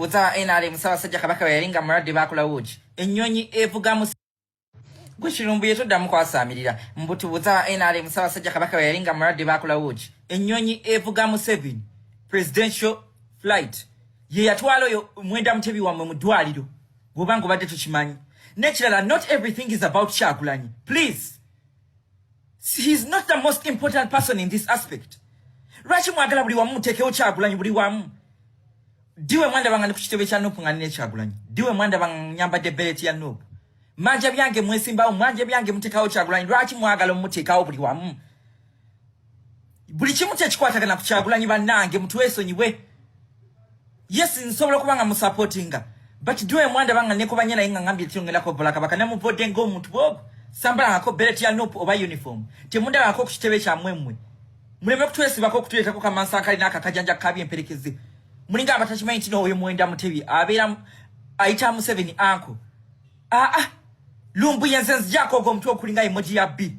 Mbutubuza NRM Musabasajja Kabaka yalinga mulwadde bakola uji. Ennyonyi evuga Gwe Lumbuye toddamu kwasamirira. Mbutubuza NRM Musabasajja Kabaka yalinga mulwadde bakola uji. Ennyonyi evuga mu 7 presidential flight. Ye yatwalo yo mwenda mutebi wamwe mu ddwaliro. Gobango badde tukimanyi. Naturally, not everything is about Kyagulanyi. Please. He's not the most important person in this aspect. Lwaki mwagala buli wamu muteekewo Kyagulanyi buli wamu? Diwe mwanda banga nikukitebe kya Nuupu nga nine Kyagulanyi. Diwe mwanda banga nyambadde beleti ya Nuupu. Manja byange mwesimbawo, mwanja byange muteekawo Kyagulanyi. Lwaki mwagala muteekawo buli wamu? Buli kimu tekikwatagana ku Kyagulanyi bannange mutuweesonyiwe. Yes, nsobola kubanga musupportinga. But diwe mwanda banga nekubanya naye nga ngambye kyongerako bola Kabaka namuvodde ng'omuntu bwobo. Sambala ngako beleti ya Nuupu oba uniform. Temunda ngako ku kitebe kya mwemmwe. Muleme kutuweesibako okutuleetako kamansankali n'akakajanja kabi emperekeze. Mulinga abatakimanyi nti n'oyo mwenda mutebi abeera ayita mu 7 anko. Lumbuye nze nzijako ogwo omutwe okulinga emoji ya B.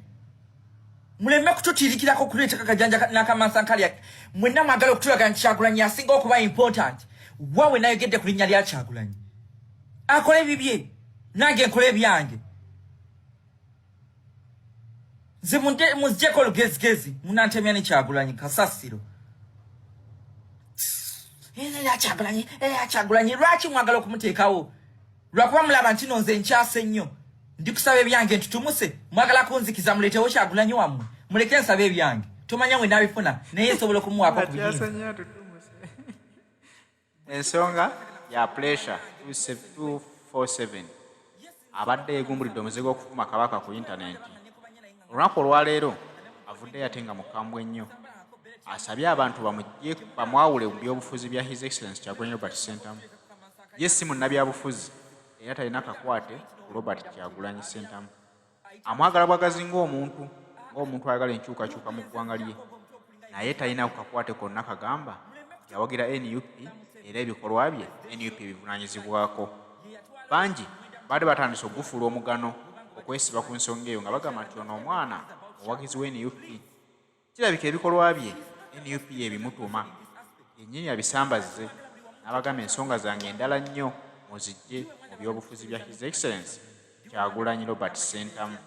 Muleme kututiirikirako okuleeta kakajanja n'akamansankali. Mwenna mwagala okutulaga nti Kyagulanyi asinga okuba important. Waawe nayogedde ku linnya lya Kyagulanyi. Akole bibye. Nange nkole ebyange. Nze muzijeko olugezigezi. Munantemya ne Kyagulanyi kasasiro. Kyagulanyi lwaki mwagala okumuteekawo? Lwakuba mulaba nti nonze nkyase nnyo. Ndikusaba ebyange ntutumuse. Mwagala kunzikiza muleetewo Kyagulanyi wammwe. Muleke nsaba ebyange. Tomanya mwe nabifuna naye nsobola okumuwaako ku biyinza. Ensonga ya pressure 247 abadde yegumbulidde omuzigo okufuma Kabaka ku internet. Olunaku olwaleero avudde Atenga mukambwe nnyo. Asabye abantu bamwawule mu byobufuzi bya His Excellency Kyagulanyi Robert Sentamu. Ye si munnabyabufuzi era talina kakwate ku Robert Kyagulanyi Sentamu. Amwagala bwagazi ng'omuntu ayagala enkyukakyuka mu ggwanga lye. Naye talina kakwate konna kagamba yawagira NUP era ebikolwa bye NUP bivunaanyizibwako. Bangi baadde batandise okugufuula omugano okwesiba ku nsonga eyo nga bagamba nti ono omwana owagizi we NUP. Kirabika ebikolwa bye NUP ebimutuma yennyini abisambaze n'abagamba ensonga zange endala nnyo muzijje mu byobufuzi bya His Excellency Kyagulanyi Robert Sentamu.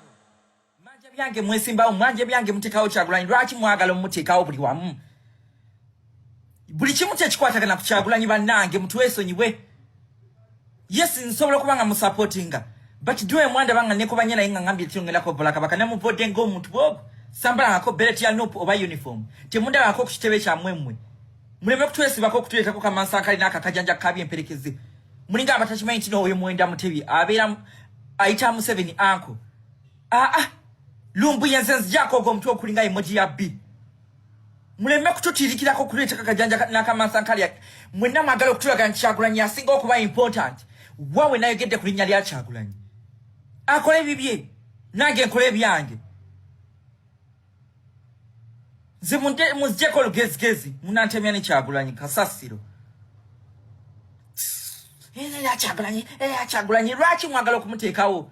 Manja byange mwesimbawo, mwanje byange muteekawo Kyagulanyi. Lwaki mwagala muteekawo buli wamu? Buli kimu tekikwatagana ku Kyagulanyi bannange mutuweesonyiwe. Yes, nsobola kubanga musupportinga. But diwe mwanda banga nekubanya naye nga ngambye kyongerako bola Kabaka namuvodde ng'omuntu bwobo. Sambala ngako beleti ya Nuupu oba uniform. Temunda ngako ku kitebe kya mwemmwe. Muleme kutuweesibako okutuleetako kamansankali n'akakajanja kabi emperekeze. Mulinga abatakimanyi nti n'oyo mwenda mutebi abeera ayita mu 7 anko. Lumbuye nze nzijako ogwo omutwe okulinga emoji ya B. Muleme kututiirikirako okuleeta kakajanja n'akamansankali. Mwenna mwagala okutulaga nti Kyagulanyi asinga okuba important. Waawe nayogedde ku linnya lya Kyagulanyi. Akole bibye. Nange nkole ebyange. Nze muzijeko olugezigezi. Munantemya ne Kyagulanyi kasasiro. Kyagulanyi lwaki mwagala okumuteekawo?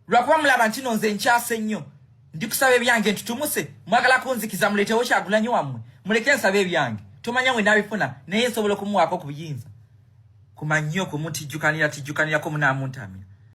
Lwakuba mulaba nti nonze nkyase nnyo. Ndikusaba ebyange ntutumuse. Mwagala kunzikiza muleetewo Kyagulanyi wammwe. Muleke nsaba ebyange. Tomanya mwe nabifuna naye nsobola okumuwaako ku biyinza. Kumannyo kumutijjukanira tijjukanirako munaamuntamira.